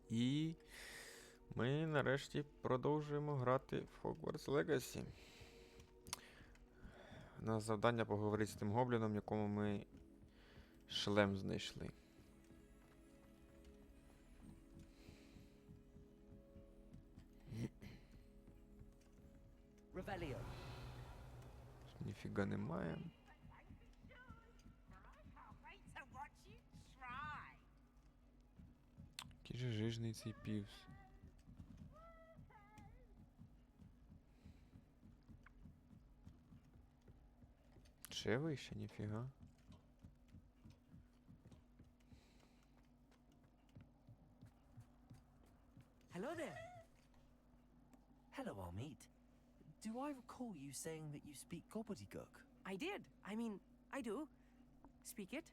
І ми нарешті продовжуємо грати в Hogwarts Legacy. У нас завдання поговорити з тим гобліном, якому ми шлем знайшли. Revelio. Ніфіга немає. Який же жижний цей півз. Ще вище, ніфіга. Hello there. Hello, Almeet. Do I recall you saying that you speak gobbledygook? I did. I do. Speak it.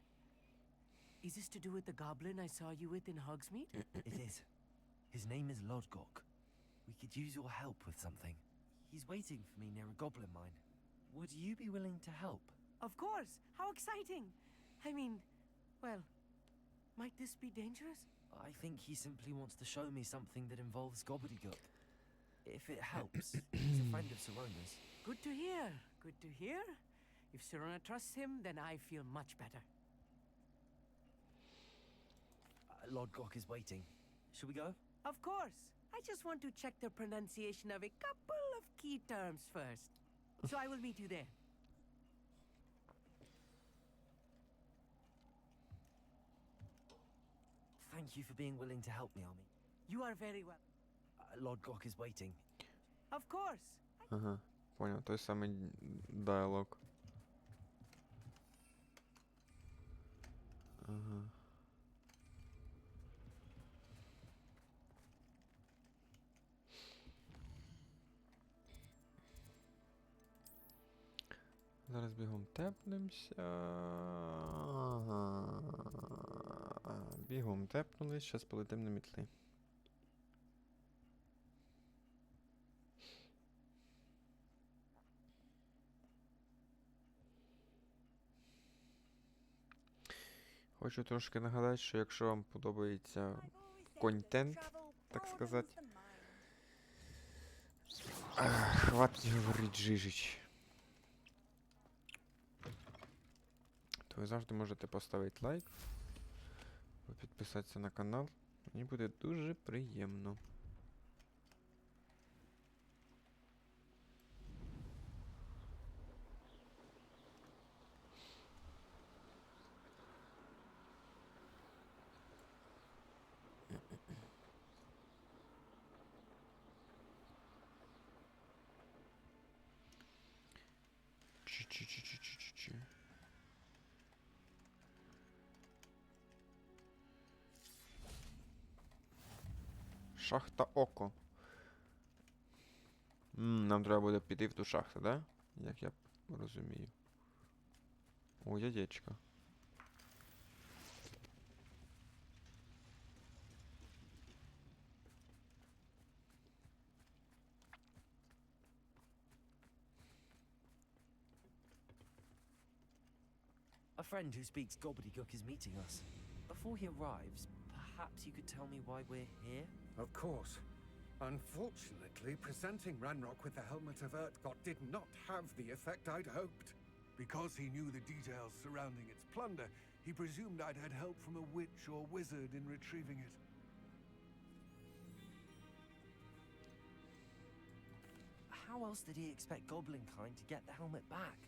Is this to do with the goblin I saw you with in Hogsmeade? It is. His name is Lodgok. We could use your help with something. He's waiting for me near a goblin mine. Would you be willing to help? Of course. How exciting. Well, might this be dangerous? I think he simply wants to show me something that involves gobbledygook. If it helps, he's a friend of Sirona's. Good to hear. Good to hear. If Sirona trusts him, then I feel much better. Lodgok is waiting. Shall we go? Of course. I just want to check the pronunciation of a couple of key terms first. So I will meet you there. Thank you for being willing to help me, Army. You are very well. Lodgok is waiting. Of course. Ага, понял. Той самий діалог. Ага. Зараз бігом тепнемося. Ага. Бігом тепнулись, зараз полетим на мітлі. Хочу трошки нагадати, що якщо вам подобається контент, так сказати, хватить говорить жижич, то ви завжди можете поставити лайк, підписатися на канал. Мені буде дуже приємно. Чи. Шахта Око. Нам треба буде піти в ту шахту, да? Як я розумію. О, яєчко. A friend who speaks gobbledygook is meeting us. Before he arrives, perhaps you could tell me why we're here? Of course. Unfortunately, presenting Ranrock with the helmet of Urtkot did not have the effect I'd hoped. Because he knew the details surrounding its plunder, he presumed I'd had help from a witch or wizard in retrieving it. How else did he expect Goblinkind to get the helmet back?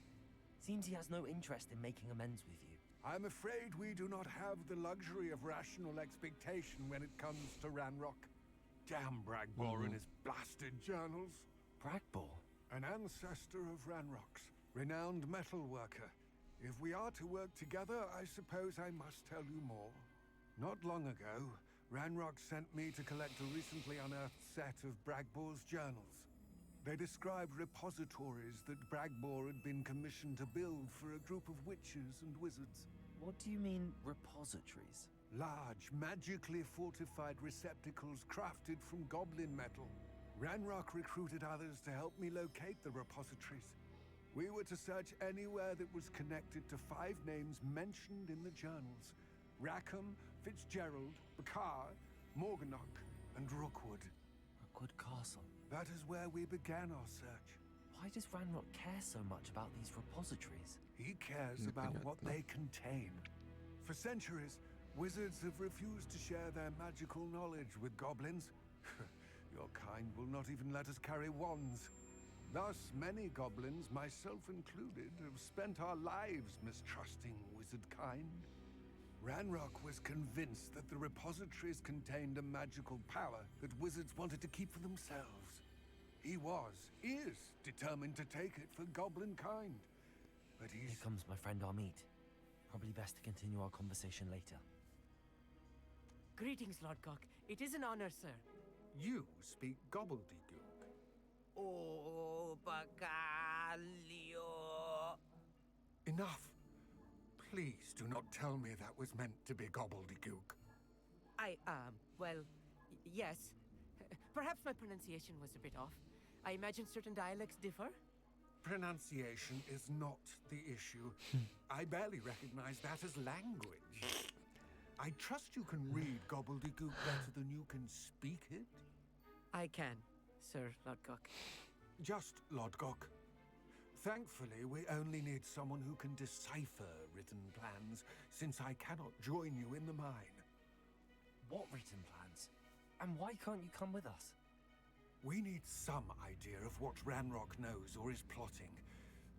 Seems he has no interest in making amends with you. I'm afraid we do not have the luxury of rational expectation when it comes to Ranrock. Damn Bragbor and his blasted journals. Bragbor? An ancestor of Ranrock's, renowned metal worker. If we are to work together, I suppose I must tell you more. Not long ago, Ranrock sent me to collect a recently unearthed set of Bragbor's journals. They described repositories that Bragbor had been commissioned to build for a group of witches and wizards. What do you mean, repositories? Large, magically fortified receptacles crafted from goblin metal. Ranrock recruited others to help me locate the repositories. We were to search anywhere that was connected to 5 names mentioned in the journals: Rackham, Fitzgerald, Bakar, Morganach, and Rookwood. Rookwood Castle. That is where we began our search. Why does Ranrock care so much about these repositories? He cares about what they contain. For centuries, wizards have refused to share their magical knowledge with goblins. Your kind will not even let us carry wands. Thus, many goblins, myself included, have spent our lives mistrusting wizard kind. Ranrock was convinced that the repositories contained a magical power that wizards wanted to keep for themselves. He is determined to take it for goblin kind. But Here he's... comes my friend Amit. Probably best to continue our conversation later. Greetings, Lord Cock. It is an honor, sir. You speak gobbledygook. Oh, Bacalio. Enough. Please do not tell me that was meant to be gobbledygook. Well, yes. Perhaps my pronunciation was a bit off. I imagine certain dialects differ. Pronunciation is not the issue. I barely recognize that as language. I trust you can read gobbledygook better than you can speak it. I can, Sir Lodgok. Just Lodgok. Thankfully, we only need someone who can decipher written plans, since I cannot join you in the mine. What written plans? And why can't you come with us? We need some idea of what Ranrock knows or is plotting.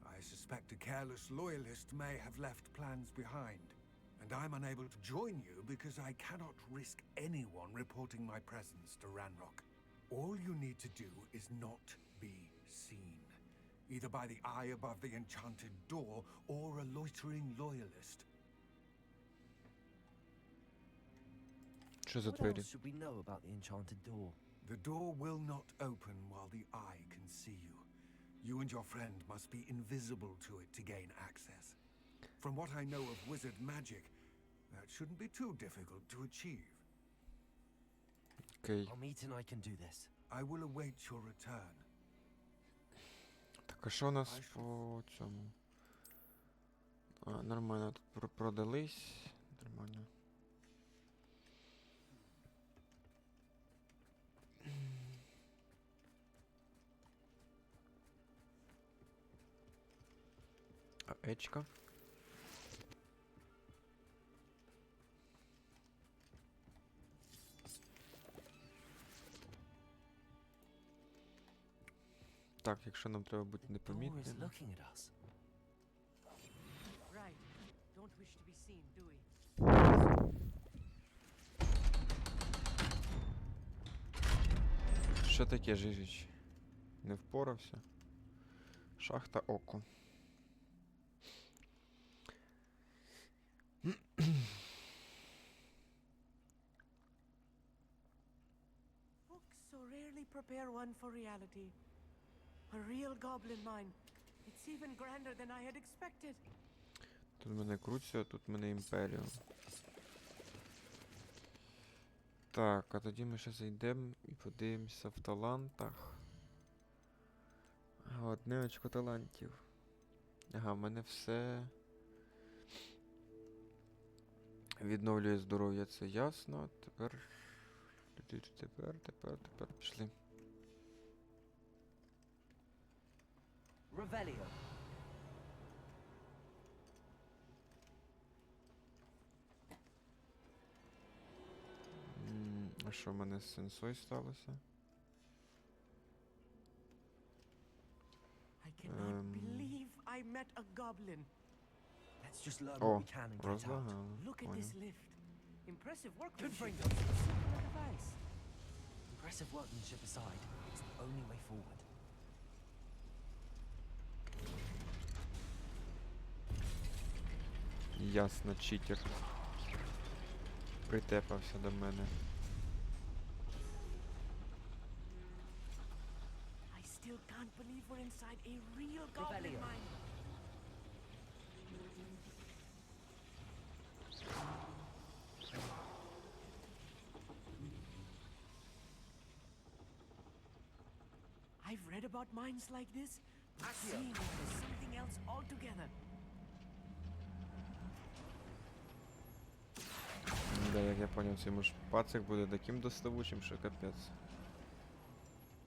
I suspect a careless loyalist may have left plans behind. And I'm unable to join you because I cannot risk anyone reporting my presence to Ranrock. All you need to do is not be seen, either by the eye above the enchanted door or a loitering loyalist. Що за What двері? else should we know about the enchanted door? The door will not open while the eye can see you. You and your friend must be invisible to it to gain access. From what I know of wizard magic, that shouldn't be too difficult to achieve. Окей. Amit and I can do this. I will await your return. Так, а що у нас по цьому? А, нормально, тут продались. Нормально. А ечка? Так, якщо нам треба бути Door is непомітним. looking at us. Right. Don't wish to be seen, do we? Що таке, Жижич? Не впорався? Шахта око. Books so rarely prepare one for reality. A real goblin mine. It's even grander than I had expected. Тут в мене Круція, тут в мене Імперіум. Так, а тоді ми ще зайдемо і подивимося в талантах. Ага, одне очко талантів. Ага, в мене все. Відновлює здоров'я, це ясно. Тепер пішли. Revelio. А що в мене з сенсой сталося? I cannot believe I met a goblin. Let's just learn О, what we can and get out. розлагали. Look at Понял. this lift. Impressive Good workmanship. brain Simple device. Impressive workmanship aside, it's the only way forward. Ясно, читер. Притепався до мене. I still can't believe we're inside a real goblin Revelio. mine. I've read about mines like this, but seeing it is something else altogether. Бля, як я поняв, цей муж пацик буде таким доставучим, що капець.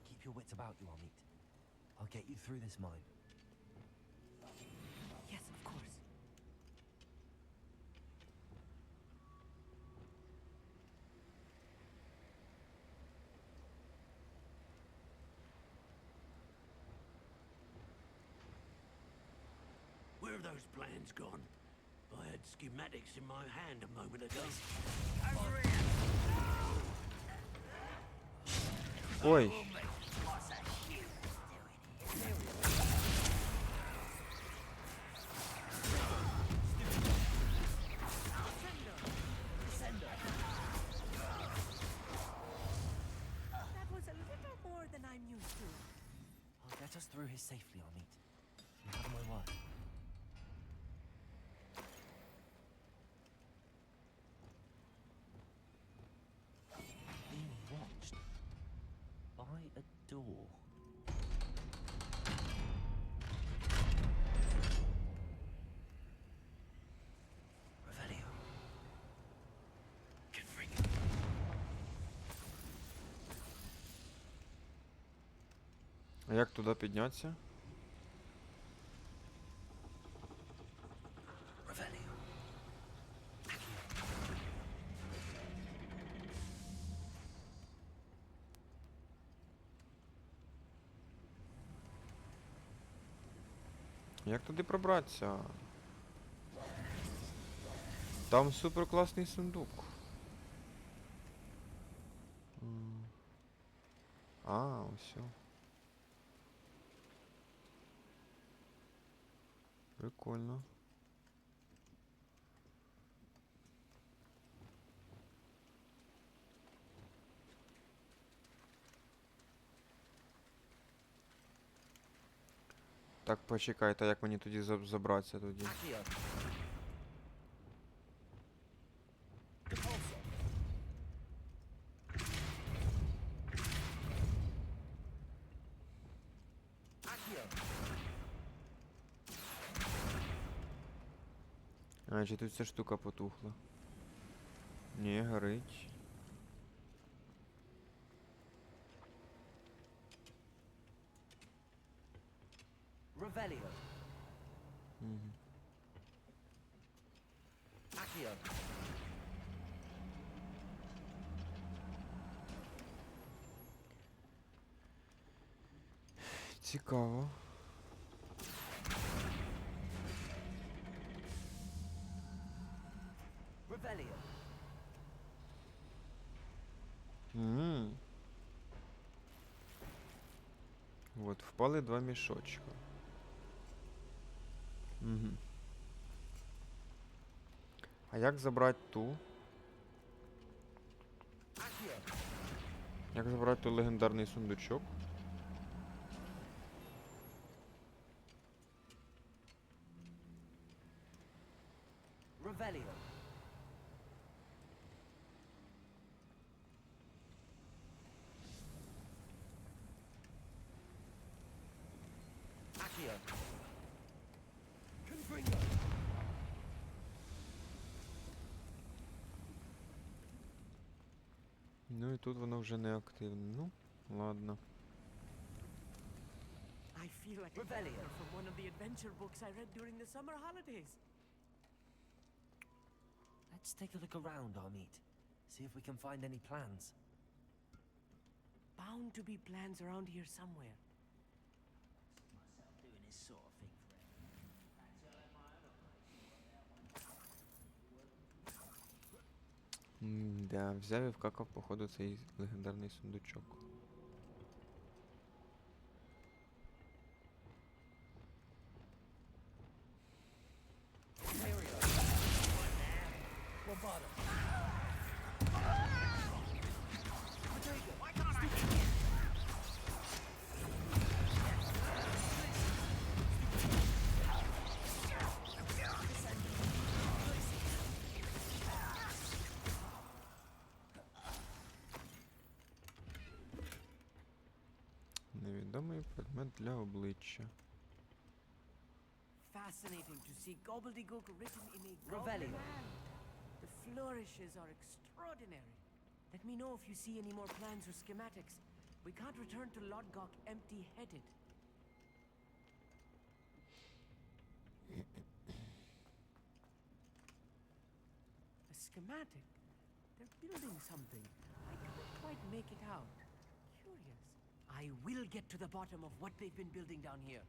Keep your wits about you, Amit. I'll get you through this mine. Yes, of course. Where have those plans gone? I had schematics in my hand a moment ago. Ой! That was a little more than I'm used to. I'll get us through here safely, Amit. You have my word. Being watched by a door. Revelio. Confringo. А як туди піднятися? Revelio. Як туди пробратися? Там супер класний сундук. А, все. Прикольно. Так, почекайте, як мені тоді забратися тоді? Accio. Accio. А, чи тут ця штука потухла? Ні, горить. Revelio. Угу. Accio. Цікаво. Revelio. Вот, впали два мішочка. Угу. А як забрати ту? Accio. Як забрати той легендарний сундучок? Revelio. Accio. Confringo. Ну і тут воно вже не активне. Ну, ладно. I feel like a Revelio. character from one of the adventure books I read during the summer holidays. Let's take a look around, Amit. See if we can find any plans. Bound to be plans around here somewhere. Doing this sort of thing forever. Да, взяв і вкакав, походу, цей легендарний сундучок. Невідомий предмет для обличчя. Fascinating to see gobbledygook written in a Revelio. goblin hand. The flourishes are extraordinary. Let me know if you see any more plans or schematics. We can't return to Lodgok empty-headed. A schematic? They're building something. I can't quite make it out. Curious. I will get to the bottom of what they've been building down here.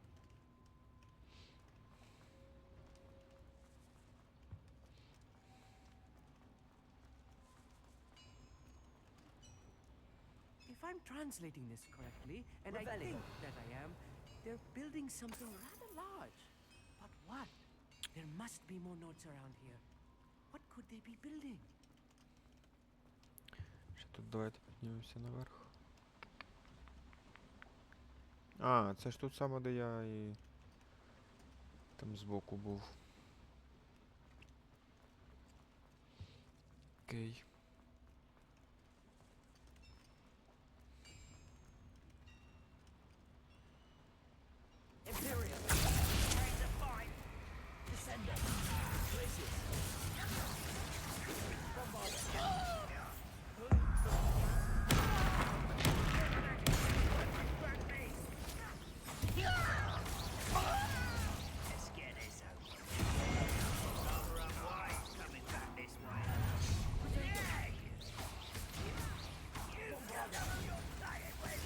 If I'm translating this correctly, and I think that I am, they're building something rather large. But what? There must be more notes around here. What could they be building? Ще тут давайте піднімемося наверх. А, це ж тут саме, де я і там збоку був. Окей. Imperial. Ready to fight. Descender. Glacius. Let's get this over. Cover up white coming back this way. Yeah! You got who you're playing with.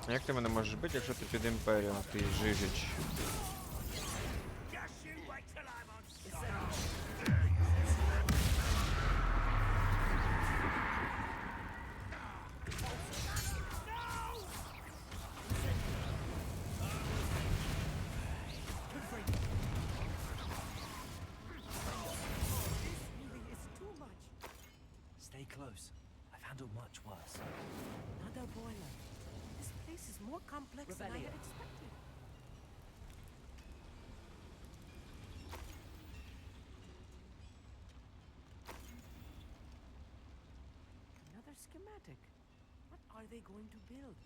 Як ти мене можеш бити, якщо ти під імперію, ти жижич? Just you wait till I'm on side. Really is too much. Stay close. I've handled much worse. Another boiler. This place is more complex than I had expected. Another schematic. What are they going to build?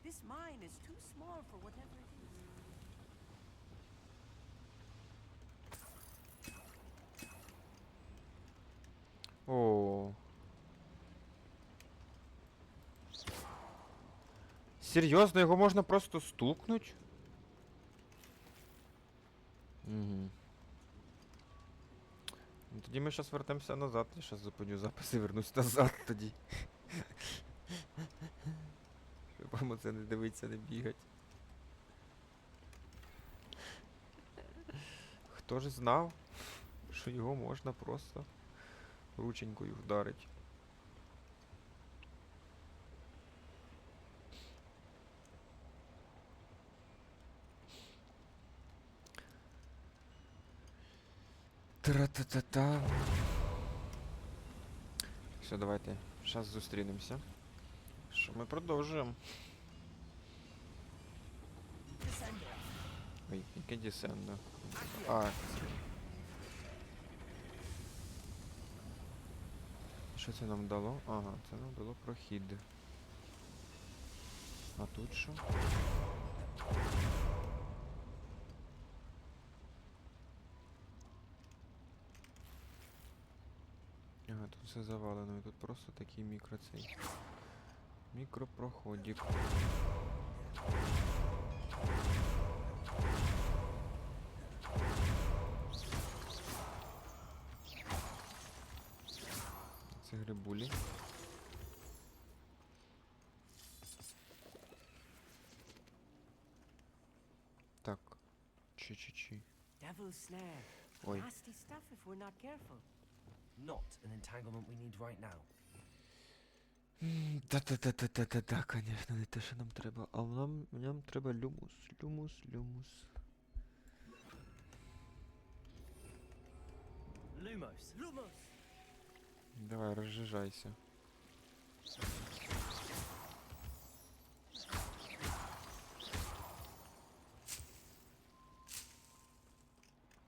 This mine is too small for whatever it is. О. Серйозно, його можна просто стукнуть? Угу. Ну, тоді ми зараз вертаємося назад. Я зараз зупиню запис і вернусь назад тоді. Щоб вам це не дивиться, не бігать. Хто ж знав, що його можна просто рученькою вдарить? Тра-та-та-та. Все, давайте. Зараз зустрінемося. Що ми продовжуємо. Ой, яке десендо. А, це. Що це нам дало? Ага, це нам дало прохід. А тут що? Ага, тут все завалено, і тут просто такий мікроцей. Мікропроходик. Це грибулі. Так. Чи. Devil's snare. Ой. Nasty stuff if we're not careful. Not an entanglement we need right now. Та-та-та-та-та-та, конечно, не те, що нам треба. А нам треба люмус. Люмус. Lumos. Lumos! Давай, розжижайся.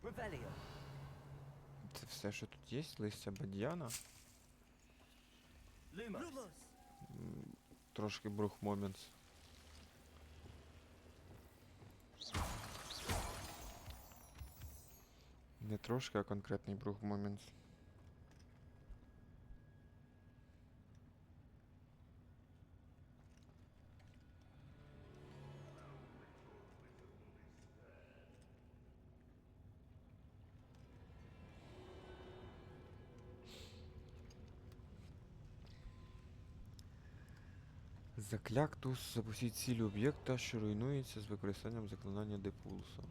Revelio. Це все все, що тут є. Листя бадьяна. Lumos. Трошки брух моментс. Не трошки, а конкретний брух моментс. Заклятус. Запустіть ціль об'єкта, що руйнується з використанням заклинання депулсу.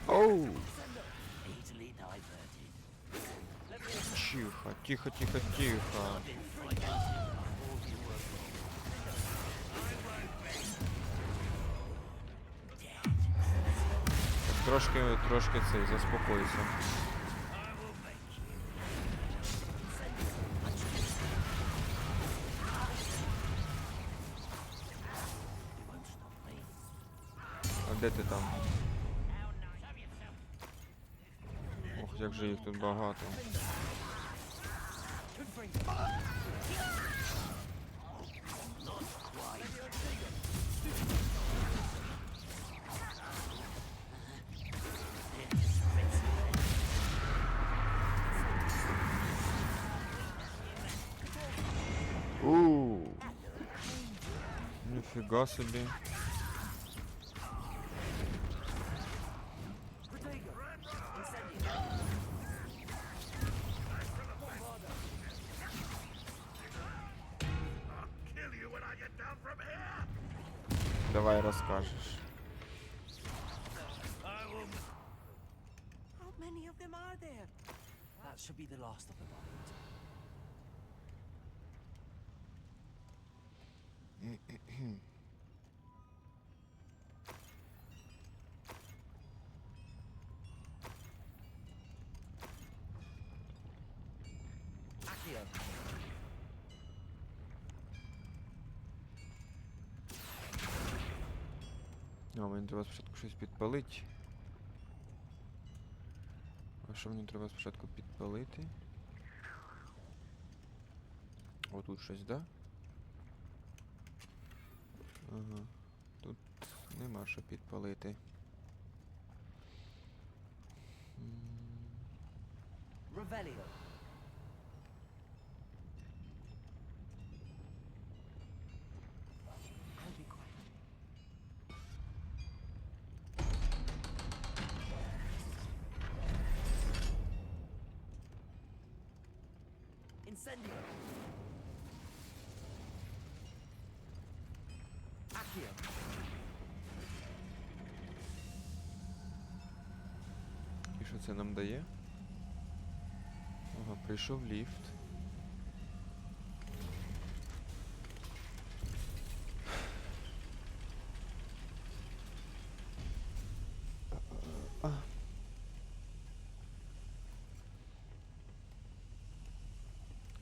Оу! Easily diverted. Тихо, тихо, тихо, тихо. Трошки цей, заспокойся. А де ти там? Ох, як же їх тут багато. Ніфіга собі. Давай розкажеш. How many of them are there? That should be the last of them. Accio. А, мені треба спочатку щось підпалити. А що мені треба спочатку підпалити? Отут щось, да? Ага. Тут нема що підпалити. Revelio. I'll be quiet. Incendio. Accio. І що це нам дає? Ага, прийшов ліфт.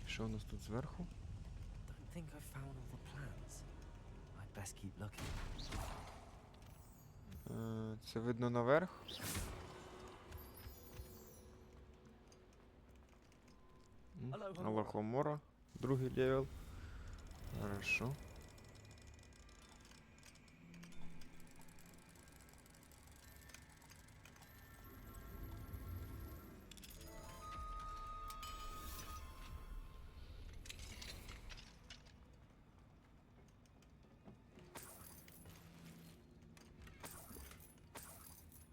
Що у нас тут зверху? Don't think I've found all the plans. I'd best keep looking. Це видно наверх. Аллахомора. Другий левел. Хорошо.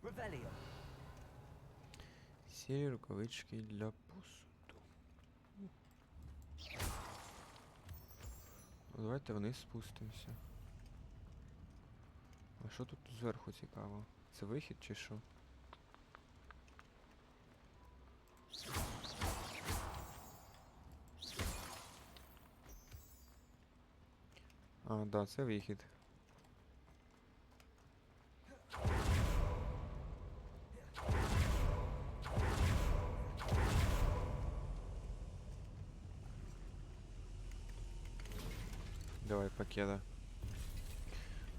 Revelio. Сірі рукавички для посуду. Ну, давайте вниз спустимося. А що тут зверху цікаво? Це вихід чи що? А, да, це вихід. Давай, пакета.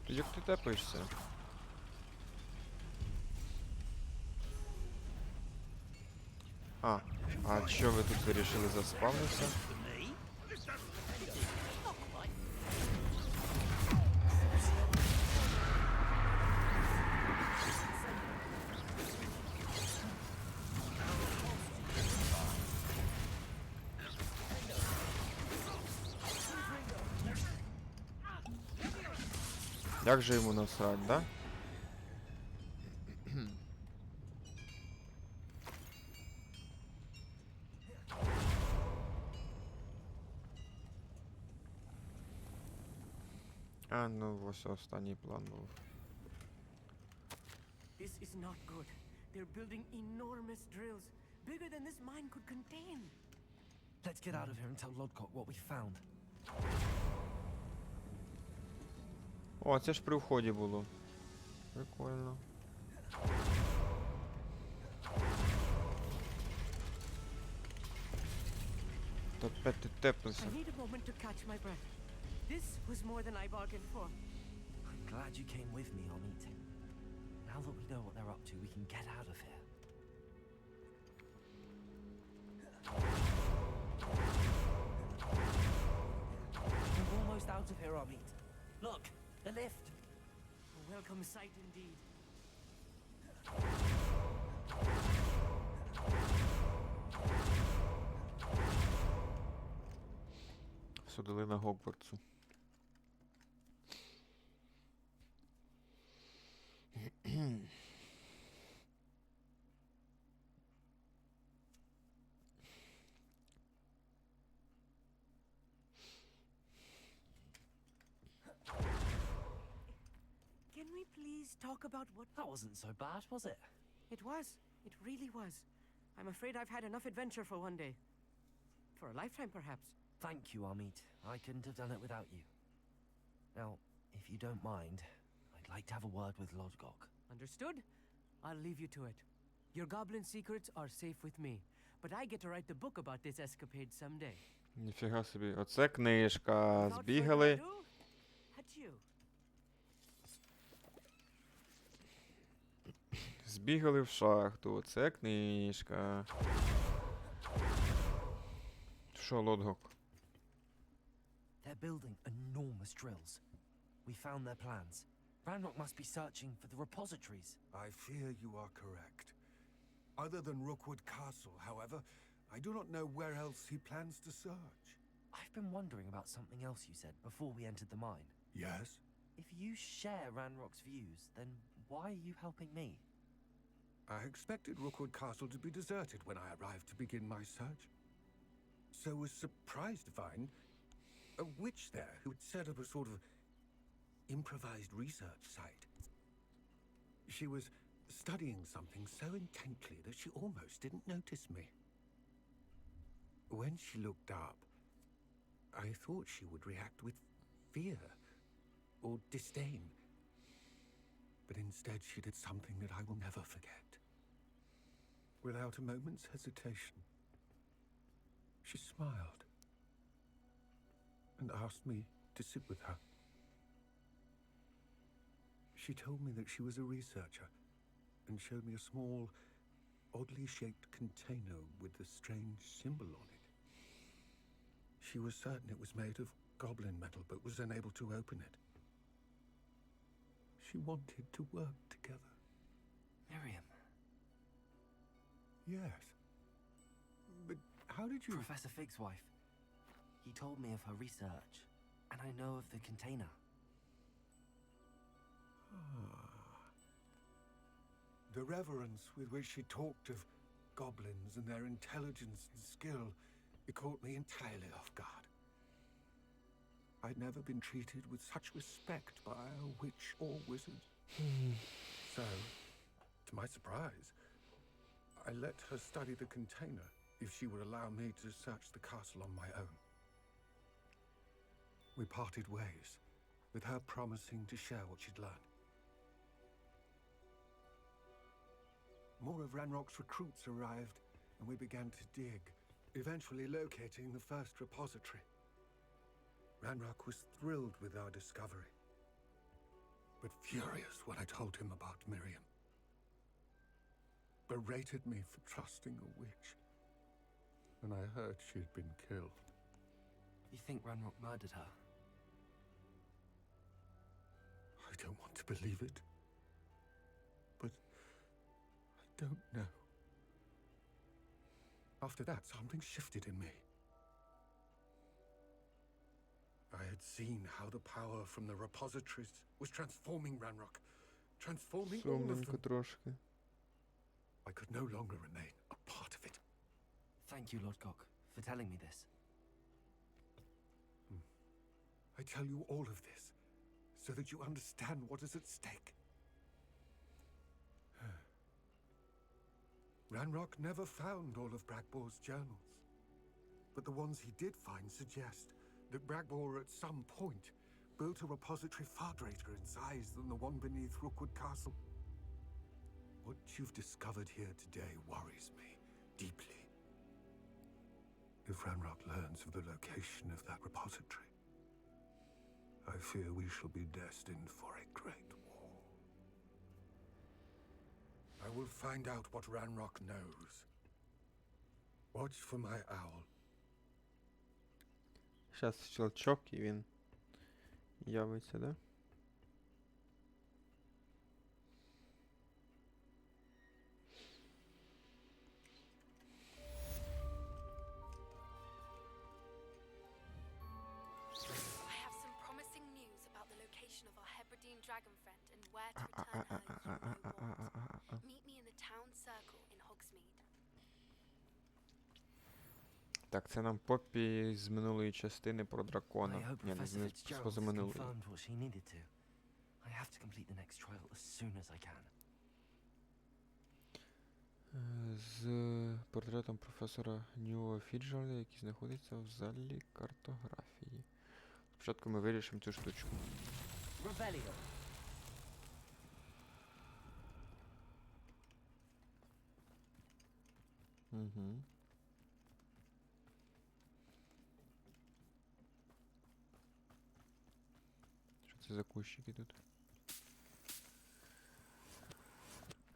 Як ти тепаєшся? А чо ви тут вирішили заспавнитися? Як же йому насрать, да? А, ну ось останній план був. This is not good. They're building enormous drills, bigger than this mine could contain. Let's get out of here and tell Lodgok what we found. О, це ж при вході було. Прикольно. Та ти тепнувся. I need a moment to catch my breath. This was more than I bargained for. I'm glad you came with me, Amit. Now that we know what they're up to, we can get out of here. We're almost out of here, Amit. Look, the lift. A welcome sight indeed. Судолина Гогвартсу. Can we please talk about what... That wasn't so bad, was it? It was. It really was. I'm afraid I've had enough adventure for one day. For a lifetime, perhaps. Thank you, Amit. I couldn't have done it without you. Now, if you don't mind, I'd like to have a word with Lodgok. Understood? I'll leave you to it. Your goblin secrets are safe with me, but I get to write the book about this escapade someday. Ніфіга собі. Оце книжка. Without further Збігали. ado, adieu. Збігали в шахту. Оце книжка. Що, Лодгок? They're building enormous drills. We found their plans. Ranrock must be searching for the repositories. I fear you are correct. Other than Rookwood Castle, however, I do not know where else he plans to search. I've been wondering about something else you said before we entered the mine. Yes? If you share Ranrock's views, then why are you helping me? I expected Rookwood Castle to be deserted when I arrived to begin my search. So was surprised to find a witch there who had set up a sort of improvised research site. She was studying something so intently that she almost didn't notice me. When she looked up, I thought she would react with fear or disdain. But instead she did something that I will never forget. Without a moment's hesitation, she smiled and asked me to sit with her. She told me that she was a researcher and showed me a small, oddly shaped container with a strange symbol on it. She was certain it was made of goblin metal, but was unable to open it. She wanted to work together. Miriam. Yes. But how did you... Professor Fig's wife. He told me of her research, and I know of the container. The reverence with which she talked of goblins and their intelligence and skill, it caught me entirely off guard. I'd never been treated with such respect by a witch or wizard. So, to my surprise, I let her study the container if she would allow me to search the castle on my own. We parted ways, with her promising to share what she'd learned. More of Ranrock's recruits arrived, and we began to dig, eventually locating the first repository. Ranrock was thrilled with our discovery, but furious when I told him about Miriam. Berated me for trusting a witch, and I heard she'd been killed. You think Ranrock murdered her? I don't want to believe it, but I don't know. After that, something shifted in me. I had seen how the power from the repositories was transforming Ranrock, transforming all of Сумненько them. трошки. I could no longer remain a part of it. Thank you, Lord Gok, for telling me this. I tell you all of this so that you understand what is at stake. Ranrock never found all of Bragbor's journals, but the ones he did find suggest that Bragbor at some point built a repository far greater in size than the one beneath Rookwood Castle. What you've discovered here today worries me deeply. If Ranrock learns of the location of that repository, I fear we shall be destined for a great war. I will find out what Ranrock knows. Watch for my owl. Щас щелчок і він явиться, да? I have some promising news about the location of our Hebridean dragon friend and where to return her. You know what? Meet me in the town circle in Hogsmeade. Так, це нам Поппі з минулої частини про I дракона. hope Ні, Professor не Fitzgerald has позаминулої. confirmed what she needed to. I have to complete the next trial as soon as I can. З портретом професора Ньюа Фіджеральда, який знаходиться в залі картографії. Спочатку ми вирішимо цю штучку. Revelio. Угу. Що це за кущики тут?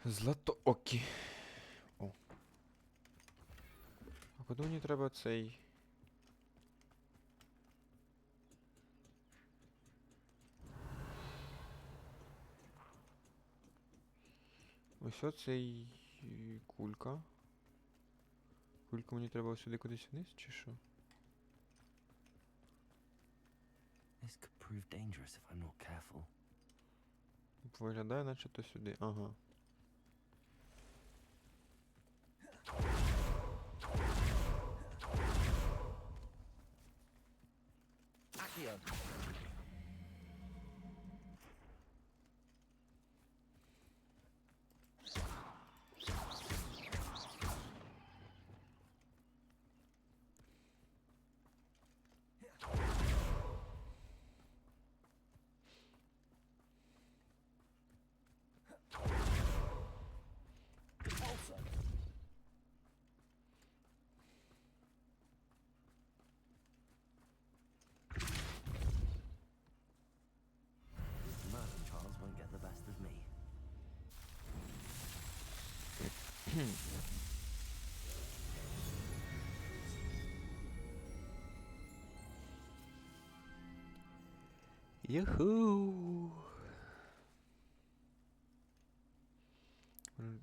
Златоокі. О. А куди мені треба цей? Ось оцей кулька. Кульку мені треба сюди кудись вниз, чи що? This could prove dangerous if I'm not careful. Виглядає, наче то сюди. Ага. Accio. These murder trials won't get the best of me. Юху!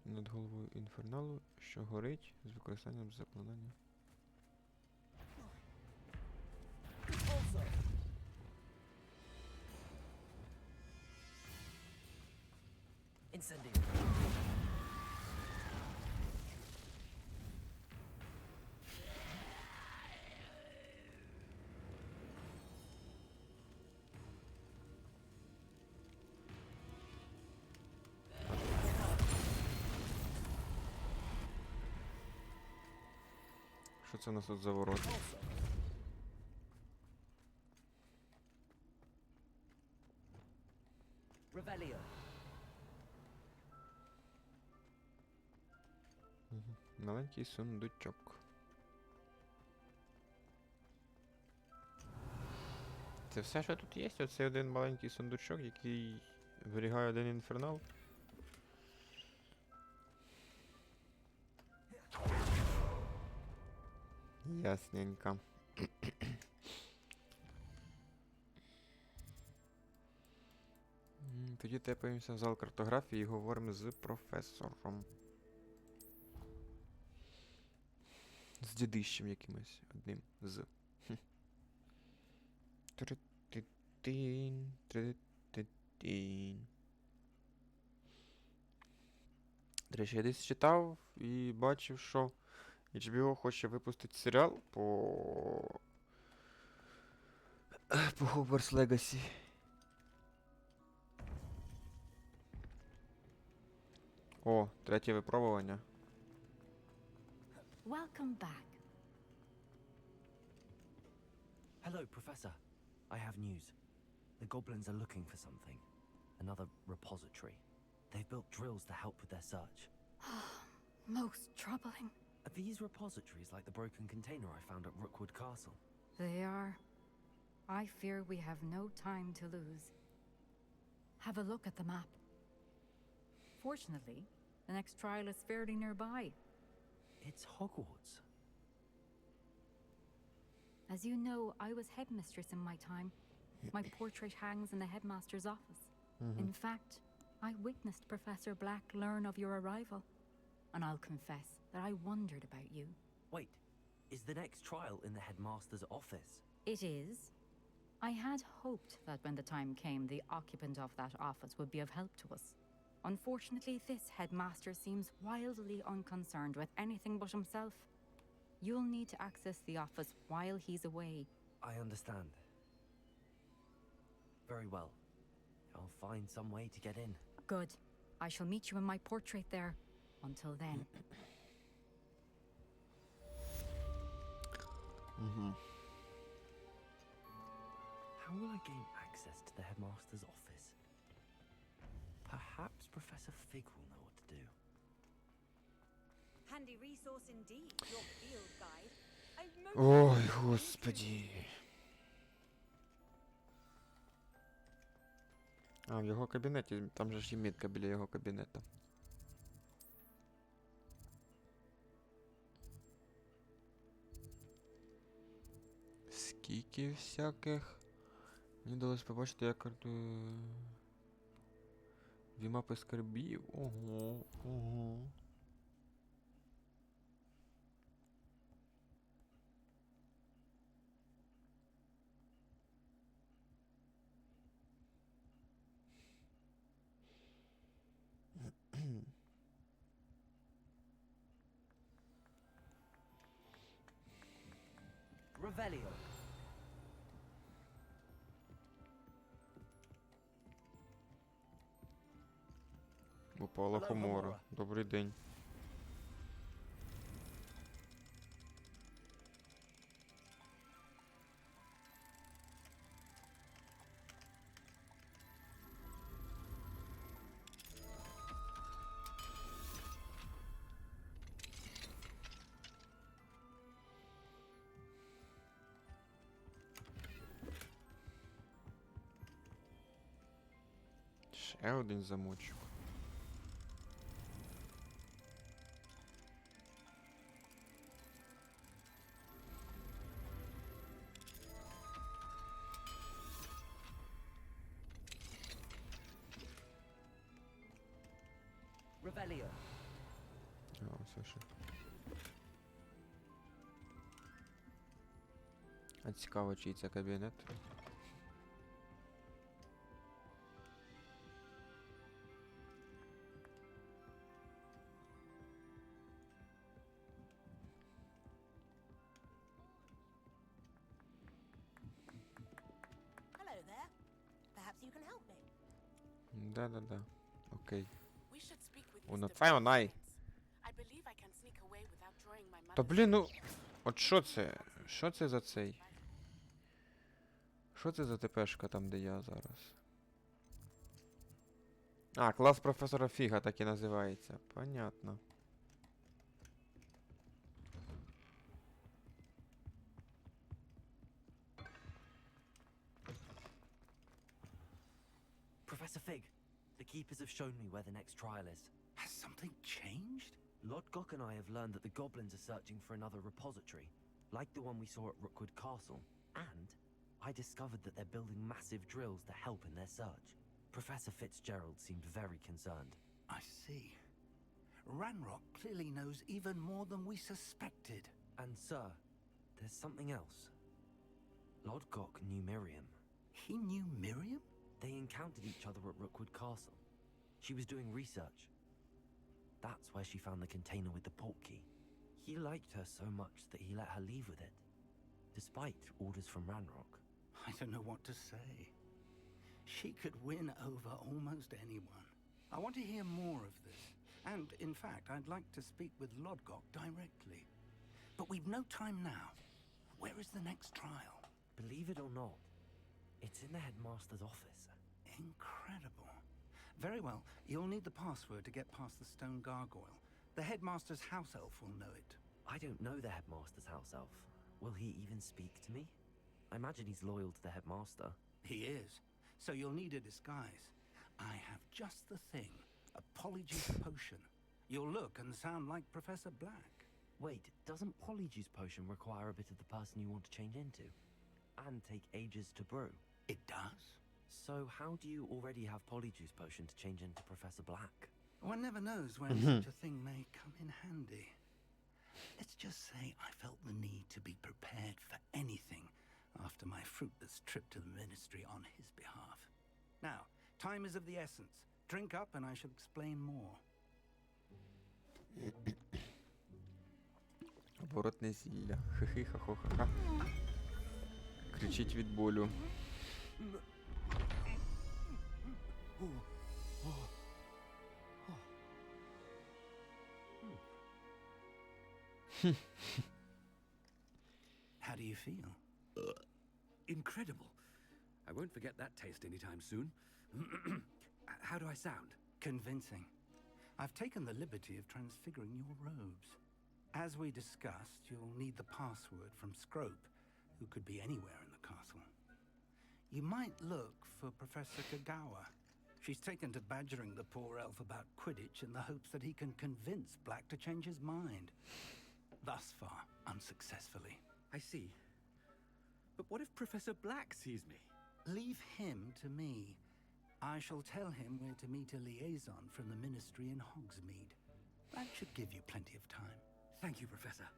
Над головою інферналу, що горить з використанням заклинання. Incendio. Що це у нас тут за ворота? Маленький сундучок. Це все, що тут є? Оцей один маленький сундучок, який зберігає один інфернал. Ясненько. Тоді тепаємося в зал картографії і говоримо з професором. З дідищем якимось одним з. Тритин, тритин. До речі, я десь читав і бачив, що HBO хоче випустити серіал по Hogwarts Legacy. О, третє випробування. Welcome back. Hello, Professor. I have news. The goblins are looking for something. Another repository. They've built drills to help with their search. Most troubling. Are these repositories like the broken container I found at Rookwood Castle? They are. I fear we have no time to lose. Have a look at the map. Fortunately, the next trial is fairly nearby. It's Hogwarts. As you know, I was headmistress in my time. My portrait hangs in the headmaster's office. In fact, I witnessed Professor Black learn of your arrival. And I'll confess that I wondered about you. Wait, is the next trial in the headmaster's office? It is. I had hoped that when the time came, the occupant of that office would be of help to us. Unfortunately, this headmaster seems wildly unconcerned with anything but himself. You'll need to access the office while he's away. I understand. Very well. I'll find some way to get in. Good. I shall meet you in my portrait there. Until then. How will I gain access to the headmaster's office? Perhaps Professor Fig will know what to do. Handy resource indeed, your field guide. I've Ой, господі. А, в його кабінеті, там же ж є мітка біля його кабінета. Скільки всяких. Мені вдалося побачити, як дві мапи скарбів. Ого, ого. Revelio. Упала Hello, хумора. Homura. Добрий день. Ще один замочок. Revelio. А, все ще. А цікаво, чий це кабінет. Hello there. Perhaps you can help me. Да-да-да. Окей. We should speak with Воно Mr. це онай. I believe I can sneak away without drawing my Та mother's блін, ну. attention. От що це? Що це за цей? Що це за ТПшка там, де я зараз? А, клас професора Фіга так і називається. Понятно. Fig, the keepers have shown me where the next trial is. Has something changed? Lord Gok and I have learned that the goblins are searching for another repository, like the one we saw at Rookwood Castle. And I discovered that they're building massive drills to help in their search. Professor Fitzgerald seemed very concerned. I see. Ranrock clearly knows even more than we suspected. And sir, there's something else. Lord Gok knew Miriam. He knew Miriam? They encountered each other at Rookwood Castle. She was doing research. That's where she found the container with the port key. He liked her so much that he let her leave with it, despite orders from Ranrock. I don't know what to say. She could win over almost anyone. I want to hear more of this. And, in fact, I'd like to speak with Lodgok directly. But we've no time now. Where is the next trial? Believe it or not, it's in the headmaster's office. Incredible. Very well. You'll need the password to get past the stone gargoyle. The headmaster's house elf will know it. I don't know the headmaster's house elf. Will he even speak to me? I imagine he's loyal to the headmaster. He is. So you'll need a disguise. I have just the thing. A Polyjuice potion. You'll look and sound like Professor Black. Wait, doesn't Polyjuice potion require a bit of the person you want to change into? And take ages to brew? It does? So how do you already have Polyjuice potion to change into Professor Black? One never knows when such a thing may come in handy. Let's just say I felt the need to be prepared for anything after my fruitless trip to the ministry on his behalf. Now, time is of the essence. Drink up and I shall explain more. Оборотне зілля. Хи-хи-ха-хо-ха-ха. Кричить від болю. How do you feel? Incredible. I won't forget that taste anytime soon. How do I sound? Convincing. I've taken the liberty of transfiguring your robes. As we discussed, you'll need the password from Scrope, who could be anywhere in the castle. You might look for Professor Kagawa. She's taken to badgering the poor elf about Quidditch in the hopes that he can convince Black to change his mind. Thus far, unsuccessfully. I see. But what if Professor Black sees me? Leave him to me. I shall tell him where to meet a liaison from the ministry in Hogsmeade. That should give you plenty of time. Thank you, Professor.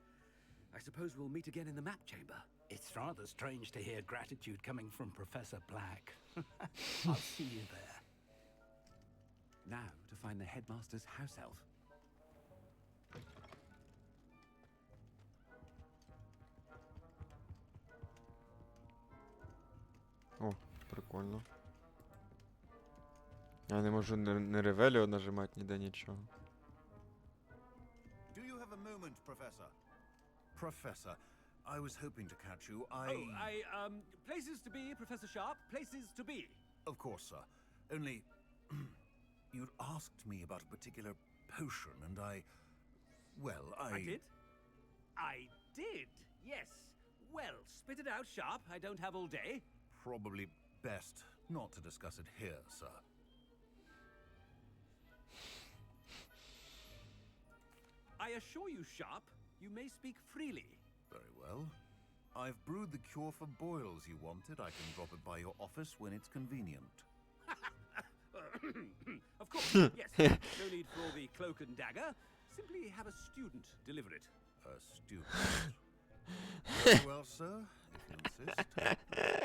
I suppose we'll meet again in the map chamber. It's rather strange to hear gratitude coming from Professor Black. I'll see you there. Now to find the headmaster's house elf. О, прикольно. Я не можу не ревеліо нажимати, ніде нічого. Do you have a moment, Professor? Professor, I was hoping to catch you. Places to be, Professor Sharp. Places to be. Of course, sir. Only... you'd asked me about a particular potion, and well, I did? I did, yes. Well, spit it out, Sharp. I don't have all day. Probably best not to discuss it here, sir. I assure you, Sharp, you may speak freely. Very well. I've brewed the cure for boils you wanted. I can drop it by your office when it's convenient. Of course, yes. No need for the cloak and dagger. Simply have a student deliver it. A student. Very well, sir, if you insist.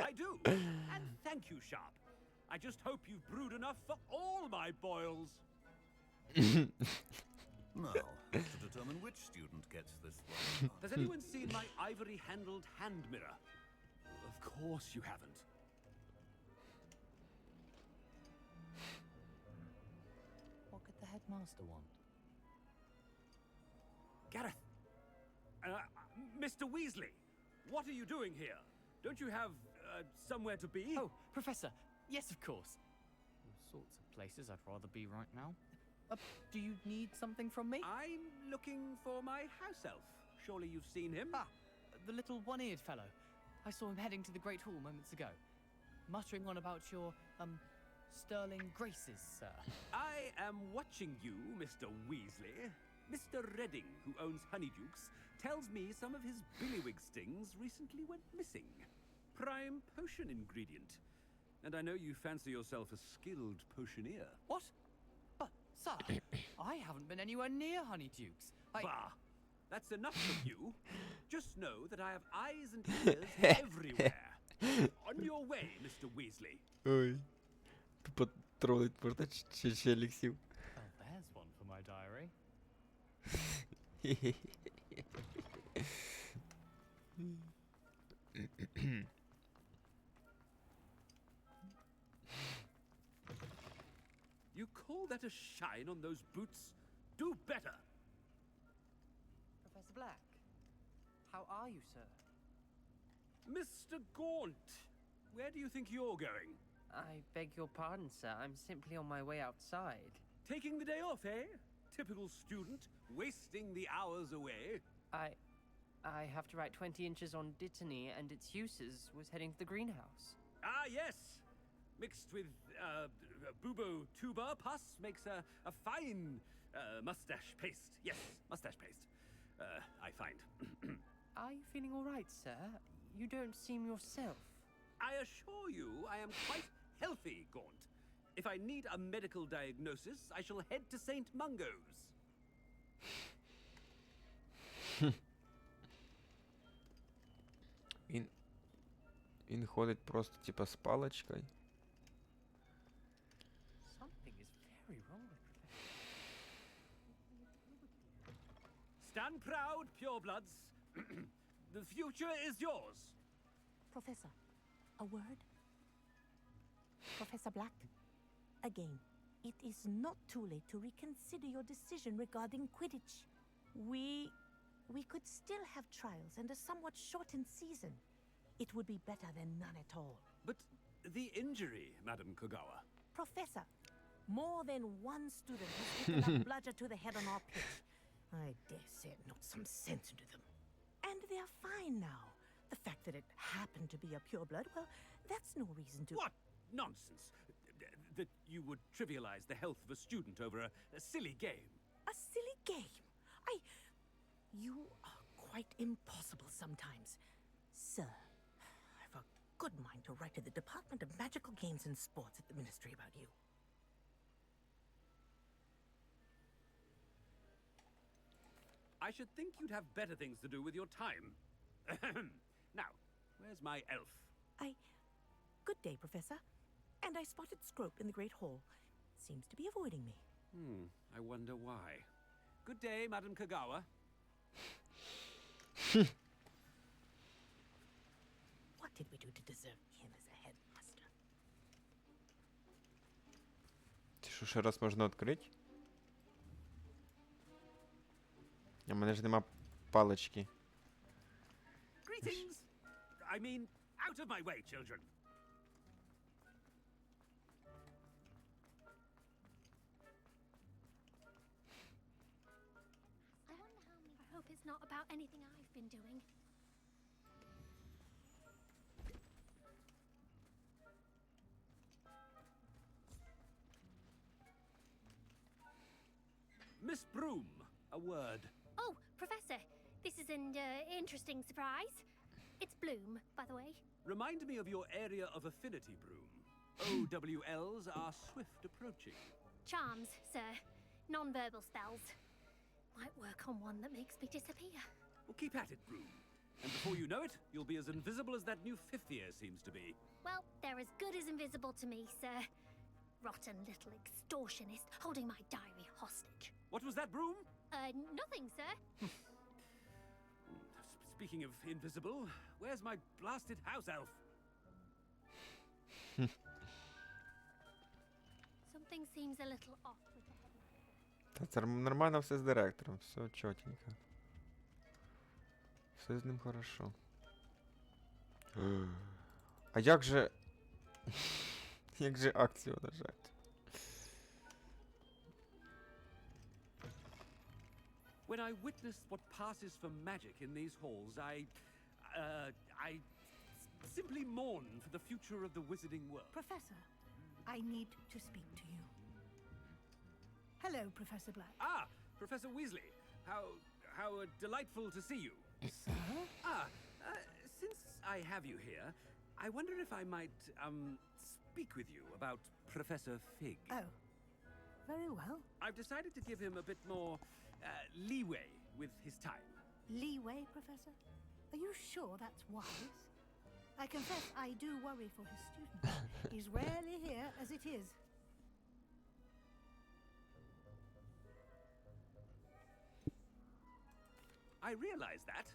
I do. And thank you, Sharp. I just hope you've brewed enough for all my boils. Now, to determine which student gets this one. Has anyone seen my ivory-handled hand mirror? Of course you haven't. What could the headmaster want? Gareth! Mr. Weasley! What are you doing here? Don't you have, somewhere to be? Oh, Professor! Yes, of course. All sorts of places I'd rather be right now. Do you need something from me? I'm looking for my house elf. Surely you've seen him? Ah, the little one-eared fellow. I saw him heading to the Great Hall moments ago, muttering on about your, sterling graces, sir. I am watching you, Mr. Weasley. Mr. Redding, who owns Honeydukes, tells me some of his billywig stings recently went missing. Prime potion ingredient. And I know you fancy yourself a skilled potioneer. What? But, sir, I haven't been anywhere near Honeydukes. Bah! That's enough of you. Just know that I have eyes and ears everywhere. On your way, Mr. Weasley. Ой. Потролить можна чи челіксів? Well, there's one for my diary. You call that a shine on those boots? Do better! Professor Black, how are you, sir? Mr. Gaunt, where do you think you're going? I beg your pardon, sir. I'm simply on my way outside. Taking the day off, eh? Typical student, wasting the hours away. I have to write 20 inches on Dittany and its uses. Was heading to the greenhouse. Ah, yes! Mixed with, bubo tuber pus makes a fine, mustache paste. Yes, mustache paste. I find. Are you feeling all right, sir? You don't seem yourself. I assure you I am quite healthy, Gaunt. If I need a medical diagnosis, I shall head to St. Mungo's. Він ходить просто типа з паличкою. Something is very wrong with Stand proud, purebloods. The future is yours. Professor, a word? Professor Black, again, it is not too late to reconsider your decision regarding Quidditch. We could still have trials and a somewhat shortened season. It would be better than none at all. But the injury, Madam Kogawa. Professor, more than one student has taken a bludger to the head on our pitch. I dare say it knocked some sense into them. And they're fine now. The fact that it happened to be a pureblood, well, that's no reason to... What nonsense! That you would trivialize the health of a student over a silly game. A silly game? You are quite impossible sometimes. Sir, I've a good mind to write to the Department of Magical Games and Sports at the Ministry about you. I should think you'd have better things to do with your time. Now, where's my elf? Good day, Professor. And I spotted Scrope in the Great Hall. Seems to be avoiding me. I wonder why. Good day, Madam Kogawa. What did we do to deserve him as a headmaster? Це що, ще раз можна відкрити? А в мене ж нема палички. Greetings! I mean, out of my way, children! I hope it's not about anything I've been doing. Miss Broom, a word. Oh, Professor, this is an interesting surprise. It's Bloom, by the way. Remind me of your area of affinity, Broom. OWLs are swift approaching. Charms, sir. Non-verbal spells. Might work on one that makes me disappear. Well, keep at it, Broom. And before you know it, you'll be as invisible as that new fifth year seems to be. Well, they're as good as invisible to me, sir. Rotten little extortionist holding my diary hostage. What was that, Broom? Nothing, sir. Speaking of invisible, where's my blasted house elf? Something seems a little off with the head. Та це нормально все з директором, все чотенько. Все з ним хорошо. А як же... Як же акцію нажати? When I witness what passes for magic in these halls, I simply mourn for the future of the wizarding world. Professor, I need to speak to you. Hello, Professor Black. Ah, Professor Weasley. How delightful to see you. Sir? Since I have you here, I wonder if I might, speak with you about Professor Fig. Oh, very well. I've decided to give him a bit more, leeway with his time. Leeway, Professor? Are you sure that's wise? I confess I do worry for his student. He's rarely here as it is. I realize that,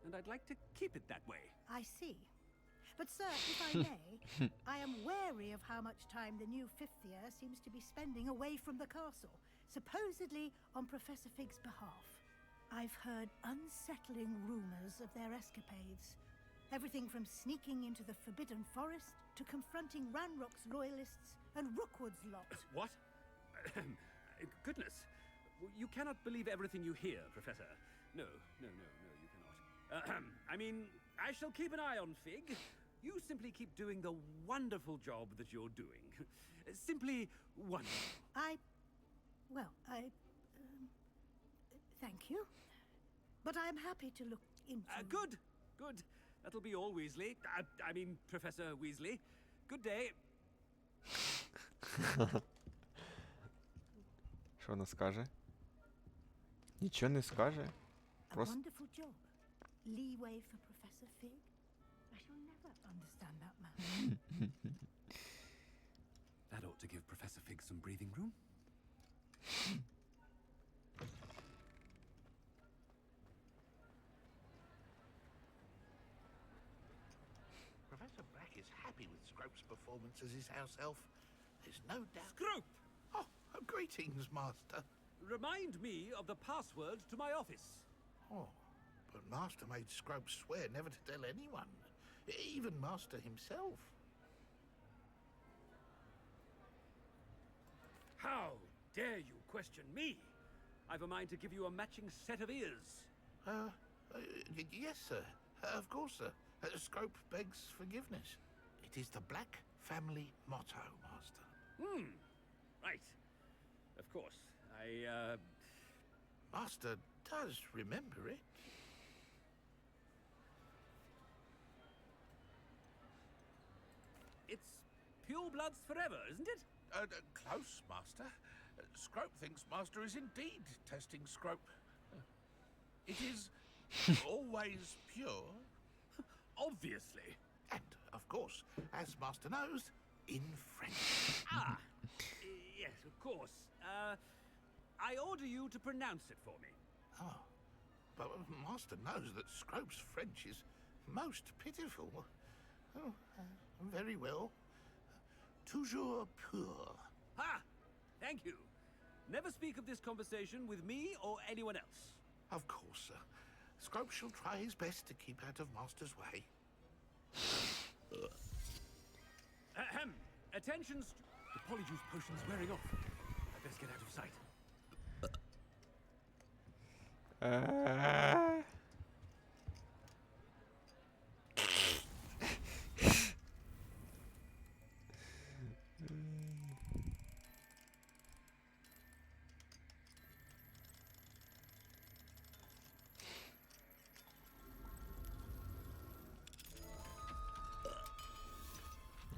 and I'd like to keep it that way. I see. But, sir, if I may, I am wary of how much time the new fifth year seems to be spending away from the castle, supposedly on Professor Fig's behalf. I've heard unsettling rumors of their escapades. Everything from sneaking into the Forbidden Forest to confronting Ranrock's loyalists and Rookwood's lot. What? Goodness. You cannot believe everything you hear, Professor. No, you cannot. I mean, I shall keep an eye on Fig. You simply keep doing the wonderful job that you're doing. Simply wonderful. Thank you. But I'm happy to look into... Good. That'll be all, Weasley. I mean, Professor Weasley. Good day. Що вона скаже? Нічого не скаже. A Просто... wonderful job. Leeway for Professor Fig? I shall never understand that man. That ought to give Professor Fig some breathing room. Professor Black is happy with Scrope's performance as his house elf. There's no doubt. Scrope! Oh, greetings, Master. Remind me of the password to my office. Oh, but Master made Scrope swear never to tell anyone, even Master himself. How dare you question me? I've a mind to give you a matching set of ears. Yes, sir. Of course, sir. Scrope begs forgiveness. It is the Black family motto, Master. Right. Of course. Master does remember it. It's pure bloods forever, isn't it? Close, Master. Scrope thinks Master is indeed testing Scrope. It is always pure. Obviously. And, of course, as Master knows, in French. Yes, of course. I order you to pronounce it for me. Oh, but Master knows that Scrope's French is most pitiful. Oh, very well. Toujours pur. Thank you. Never speak of this conversation with me or anyone else. Of course, sir. Scrope shall try his best to keep out of Master's way. Attention, the polyjuice potion's wearing off. I best get out of sight.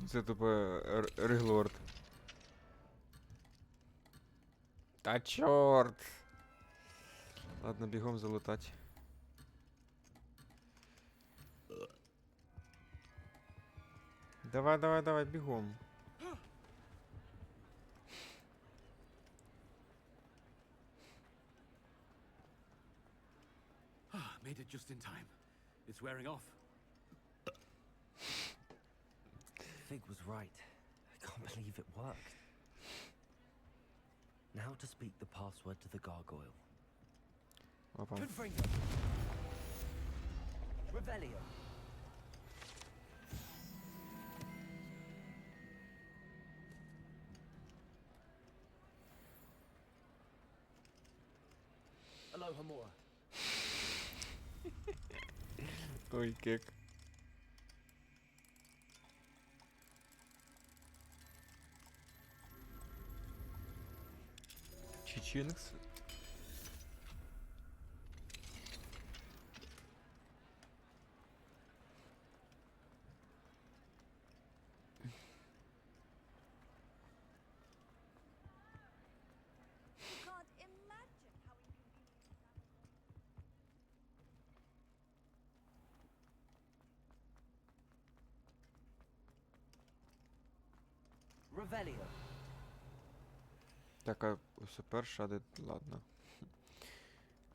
Це тупо Реглорд. Та чорт! Ладно, бігом залутать. Давай, бігом. Made it just in time. It's wearing off. Fig was right. I can't believe it worked. Now to speak the password to the gargoyle. Опа. Confringo. Revelio. Alohomora. Ой, кек. Чичингс. You can't imagine how inconvenient Revelio. Так, а ось перша, де... Ладно.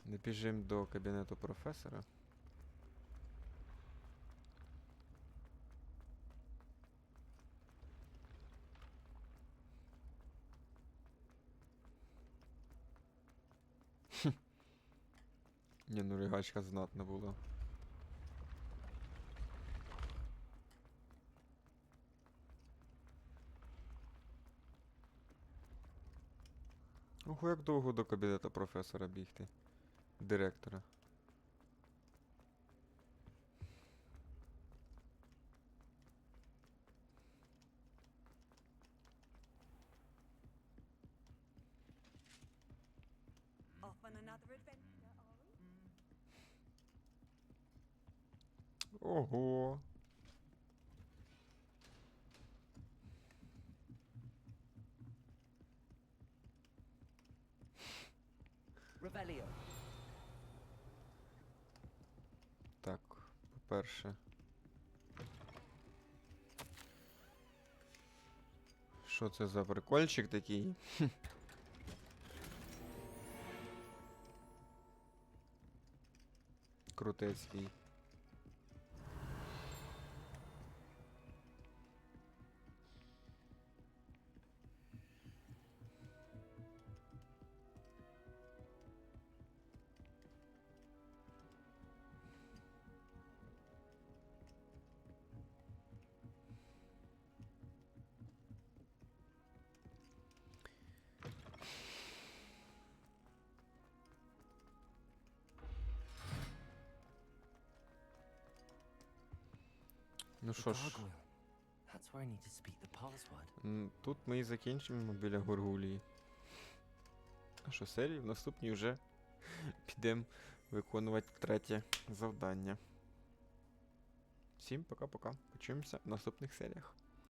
Не біжимо до кабінету професора. Ні, ну ригачка знатна була. Ого, як довго до кабінету професора бігти? Директора. off on another adventure, are we? Ого. Revelio. Так, по-перше. Що це за прикольчик такий? Крутецький. Ну що ж, That's where I need to speak the password. тут ми і закінчимо біля Горгулії. А що, серії в наступній вже підемо виконувати третє завдання. Всім пока-пока. Почуємося в наступних серіях.